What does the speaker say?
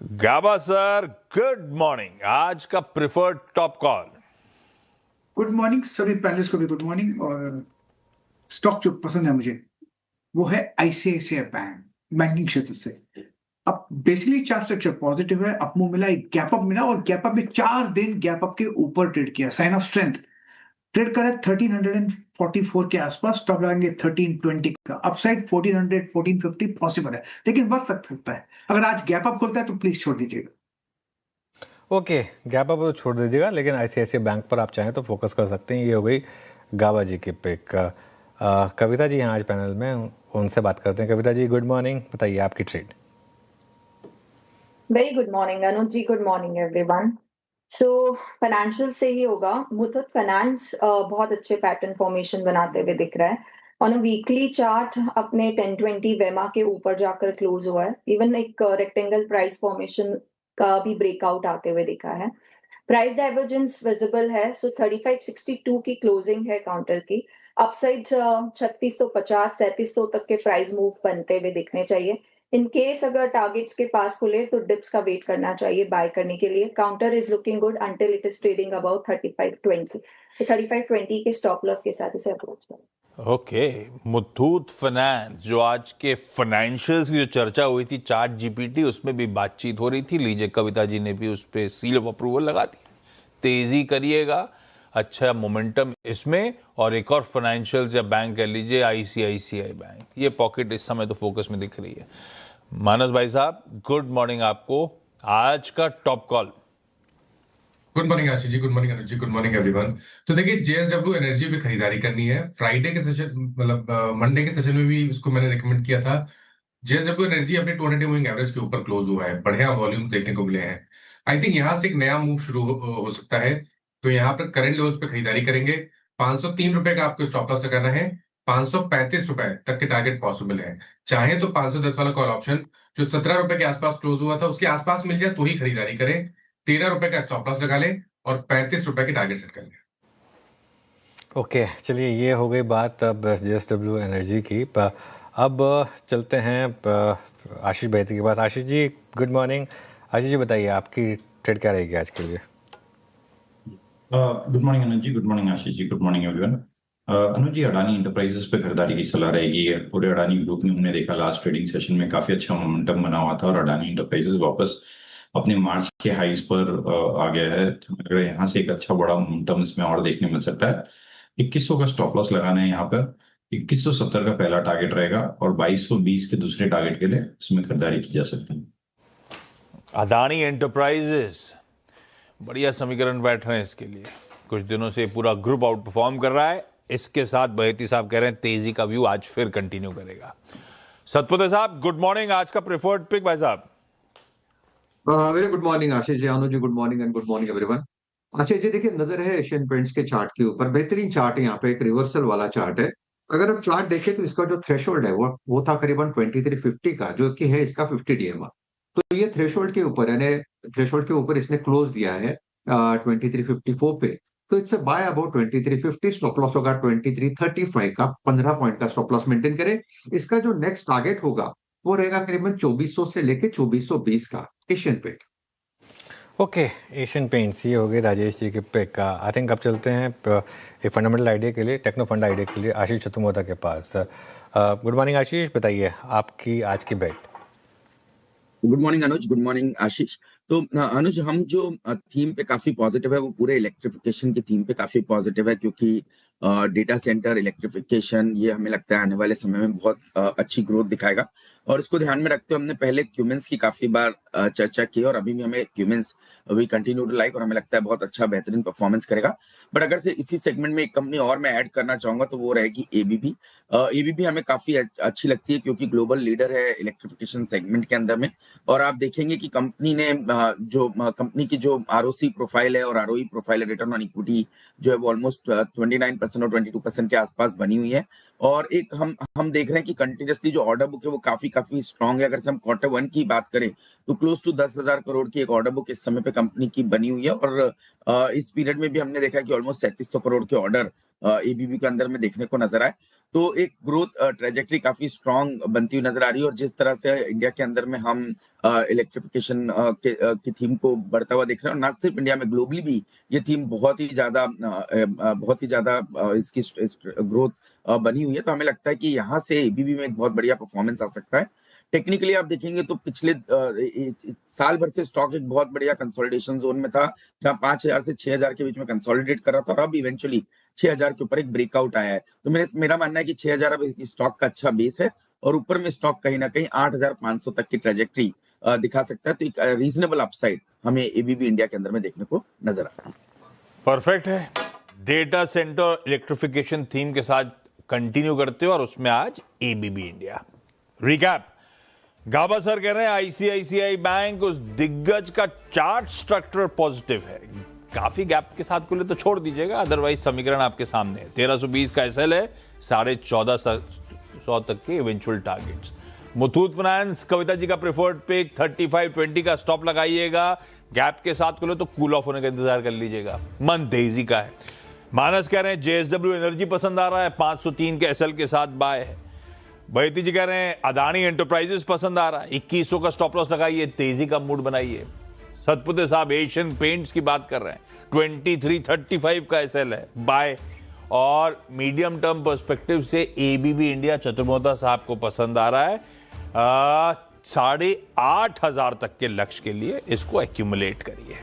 गाबा sir, good morning. आज का preferred top call. Good morning सभी पैनलिस्ट को भी गुड मॉर्निंग। और स्टॉक जो पसंद है मुझे वो है आईसीआईसीआई बैंक, बैंकिंग क्षेत्र से। अब बेसिकली चार्ट स्ट्रक्चर पॉजिटिव है, अपमूव मिला, एक गैप अप मिला और गैप अप में 4 दिन गैप अप के ऊपर ट्रेड किया, साइन ऑफ स्ट्रेंथ। ट्रेड करा 1344 के आसपास, स्टॉप लगाएंगे 1320 का, अपसाइड 1400 1450 पॉसिबल है, लेकिन वक्त सकता है। अगर आज गैप अप खुलता है तो प्लीज छोड़ दीजिएगा। ओके, गैप अप तो छोड़ दीजिएगा, लेकिन आईसीआईसीआई बैंक पर आप चाहें तो फोकस कर सकते हैं। ये हो गई गाबा जी की पिक। कविता जी यहाँ आज पैनल में, उनसे बात करते हैं। कविता जी गुड मॉर्निंग, बताइए आपकी trade. Very good morning Anuj ji, good morning everyone. So financial से ही होगा। मुथूट फाइनेंस बहुत अच्छे पैटर्न फॉर्मेशन बनाते हुए दिख रहा है। ऑन वीकली चार्ट अपने 1020 वेमा के ऊपर जाकर क्लोज हुआ है। इवन एक रेक्टेंगल प्राइस फॉर्मेशन का भी ब्रेकआउट आते हुए दिखा है। प्राइस डाइवर्जेंस विजिबल है। सो 3562 की क्लोजिंग है काउंटर की। अपसाइड 3650 3700 तक के प्राइस मूव बनते हुए दिखने चाहिए। इन केस अगर टारगेट्स के पास खुले तो डिप्स का वेट करना चाहिए बाय करने के लिए। Counter is looking good until it is trading about 3520। 3520 के स्टॉप लॉस के साथ इसे अप्रोच करें। ओके, मुथूट फाइनेंस, जो आज के फाइनेंशियल्स की जो चर्चा हुई थी चार्ट जीपीटी, उसमें भी बातचीत हो रही थी। लीजिए, कविता जी ने भी उस पर सील ऑफ अप्रूवल लगा दी। तेजी करिएगा, अच्छा मोमेंटम इसमें। और एक और फाइनेंशियल या बैंक कह लीजिए, आईसीआईसीआई बैंक, ये पॉकेट इस समय तो फोकस में दिख रही है। मानस भाई साहब, गुड मॉर्निंग आपको। आज का top call. Good morning Ashish जी, good morning Anuj ji, good morning everyone. तो देखिए, जेएसडब्ल्यू एनर्जी पे खरीदारी करनी है। फ्राइडे के सेशन, मतलब मंडे के सेशन में भी उसको मैंने रिकमेंड किया था। जेएसडब्ल्यू एनर्जी अपने 200 मूविंग एवरेज के ऊपर क्लोज हुआ है, बढ़िया वॉल्यूम देखने को मिले हैं। आई थिंक यहाँ से एक नया मूव शुरू हो सकता है। तो यहाँ पर करंट लेवल्स पे खरीदारी करेंगे। 503 रुपए का आपको स्टॉप लॉस लगाना है। 535 रुपए तक के टारगेट पॉसिबल है। चाहे तो 510 वाला कॉल ऑप्शन जो 17 रुपए के आसपास क्लोज हुआ था, उसके आसपास मिल जाए तो ही खरीदारी करें। 13 रुपए का स्टॉप लॉस लगा लें और 35 रुपए के टारगेट सेट कर लें। ओके, चलिए, ये हो गई बात अब जेएसडब्ल्यू एनर्जी की। अब चलते हैं आशीष बैती के पास। Ashish ji good morning. आशीष जी बताइए आपकी ट्रेड क्या रहेगी आज के लिए। Good morning Anuj ji, good morning Ashish जी, गुड मॉर्निंग एवरीवन। अनुज जी, अडानी इंटरप्राइजेस पे खरीदारी की सलाह रहेगी। पूरे अडानी ग्रुप में हमने देखा लास्ट ट्रेडिंग सेशन में काफी अच्छा मोमेंटम बना हुआ था और अडानी इंटरप्राइजेस वापस अपने मार्च के हाइज पर आ गया है। अगर यहाँ से एक अच्छा बड़ा मोमेंटम इसमें और देखने मिल सकता है। 2100 का स्टॉप लॉस लगाना है यहाँ पर। 2170 का पहला टारगेट रहेगा और 2220 के दूसरे टारगेट के लिए इसमें खरीदारी की जा सकती है। अदानी एंटरप्राइजेस, बढ़िया समीकरण बैठ रहे हैं इसके लिए। कुछ दिनों से पूरा ग्रुप आउट परफॉर्म कर रहा है। इसके साथ बहेती साहब कह रहे हैं तेजी का व्यू आज फिर कंटिन्यू करेगा। सतपुते साहब गुड मॉर्निंग। आज का प्रेफर्ड पिक भाई साहब। Very good morning Ashish ji, Anuj ji good morning and good morning everyone. Ashish ji देखिए, नजर है एशियन पेंट्स के चार्ट के ऊपर, बेहतरीन चार्ट है। यहाँ पे एक रिवर्सल वाला चार्ट है। अगर आप चार्ट देखें तो इसका जो थ्रेशोल्ड है वो था करीबन 2350 का, जो कि है इसका 50 डीएमआ। तो ये थ्रेशोल्ड के ऊपर, यानी थ्रेशोल्ड के ऊपर इसने क्लोज दिया है 2354 पे। तो it's by about 2350। Stop loss होगा 2335 का, 15 पॉइंट का स्टॉप लॉस मेंटेन करें। इसका जो नेक्स्ट टारगेट होगा वो रहेगा करीबन 2400 से लेके 2420 का, Asian paint. Okay, Asian Paints, ये हो गई राजेश जी के पिक। आई थिंक अब चलते हैं एक फंडामेंटल आइडिया के लिए, टेक्नो फंड आइडिया के लिए आशीष चतुमोदा के पास। गुड मॉर्निंग आशीष, बताइए आपकी आज की बेट। गुड मॉर्निंग अनुज, गुड मॉर्निंग आशीष। तो अनुज, हम जो थीम पे काफी पॉजिटिव है वो पूरे इलेक्ट्रिफिकेशन की थीम पे काफी पॉजिटिव है, क्योंकि डेटा सेंटर इलेक्ट्रिफिकेशन ये हमें लगता है आने वाले समय में बहुत अच्छी ग्रोथ दिखाएगा। और इसको ध्यान में रखते हुए हमने पहले क्यूमेंस की काफी बार चर्चा की और अभी भी हमें क्यूमेंस वी कंटिन्यू टू लाइक और हमें लगता है बहुत अच्छा बेहतरीन परफॉर्मेंस करेगा। बट अगर से इसी सेगमेंट में एक कंपनी और मैं ऐड करना चाहूंगा तो वो रहेगी एबीबी। एबीबी हमें काफी अच्छी लगती है क्योंकि ग्लोबल लीडर है इलेक्ट्रिफिकेशन सेगमेंट के अंदर में। और आप देखेंगे कि कंपनी ने जो कंपनी की जो आरओसी प्रोफाइल है और आरओई प्रोफाइल है, रिटर्न ऑन इक्विटी जो है वो ऑलमोस्ट 29% और 22% के आसपास बनी हुई है। और एक हम देख रहे हैं कि कंटिन्यूसली जो ऑर्डर बुक है वो काफी स्ट्रांग है। अगर से हम क्वार्टर 1 की बात करें तो क्लोज टू 10,000 करोड़ की एक ऑर्डर बुक इस समय पे कंपनी की बनी हुई है। और इस पीरियड में भी हमने देखा कि ऑलमोस्ट 3700 करोड़ के ऑर्डर एबीबी के अंदर में देखने को नजर आए। तो एक ग्रोथ ट्रेजेक्टरी काफी स्ट्रांग बनती हुई नजर आ रही है। और जिस तरह से इंडिया के अंदर में हम इलेक्ट्रिफिकेशन की थीम को बढ़ता हुआ देख रहे हैं, और ना सिर्फ इंडिया में, ग्लोबली भी ये थीम बहुत ही ज्यादा इसकी ग्रोथ बनी हुई है। तो हमें लगता है कि यहाँ से एबीबी में एक बहुत बढ़िया परफॉर्मेंस आ सकता है। टेक्निकली आप देखेंगे तो पिछले साल भर से स्टॉक एक बहुत बढ़िया कंसोलिडेशन जोन में था, जहां 5000 से 6000 के बीच में कंसोलिडेट कर रहा था, और अब इवेंचुअली 6000 के ऊपर एक ब्रेकआउट आया है। तो मेरा मानना है कि 6000 अब स्टॉक का अच्छा बेस है, और ऊपर में स्टॉक कहीं ना कहीं 8500 तक की ट्रेजेक्टरी दिखा सकता है। तो एक रीजनेबल अपसाइड हमें एबीबी इंडिया के अंदर में देखने को नजर आता है। परफेक्ट है। डेटा सेंटर इलेक्ट्रिफिकेशन थीम के साथ कंटिन्यू करते हो, और उसमें आज एबीबी इंडिया। रिकैप, गाबा सर कह रहे हैं आईसीआईसीआई बैंक उस दिग्गज का चार्ट स्ट्रक्चर पॉजिटिव है, काफी गैप के साथ खुले तो छोड़ दीजिएगा, अदरवाइज समीकरण आपके सामने है। 1320 का एसएल है, 1450 तक के eventual targets. Muthoot finance Kavita ji का प्रेफर्ड पिक, 3520 का स्टॉप लगाइएगा, गैप के साथ खुले तो कूल ऑफ होने का इंतजार कर लीजिएगा, मन तेजी का है। मानस कह रहे हैं जेएसडब्ल्यू एनर्जी पसंद आ रहा है, 503 के एसएल के साथ बाय है। बहती जी कह रहे हैं अदानी एंटरप्राइजेस पसंद आ रहा है, 2100 का स्टॉप लॉस लगाइए, तेजी का मूड बनाइए। सतपुते साहब एशियन पेंट्स की बात कर रहे हैं, 2335 का एसएल है, बाय। और मीडियम टर्म पर्सपेक्टिव से एबीबी इंडिया चतुर्मोता साहब को पसंद आ रहा है, 8500 तक के लक्ष्य के लिए इसको एक्यूमुलेट करिए।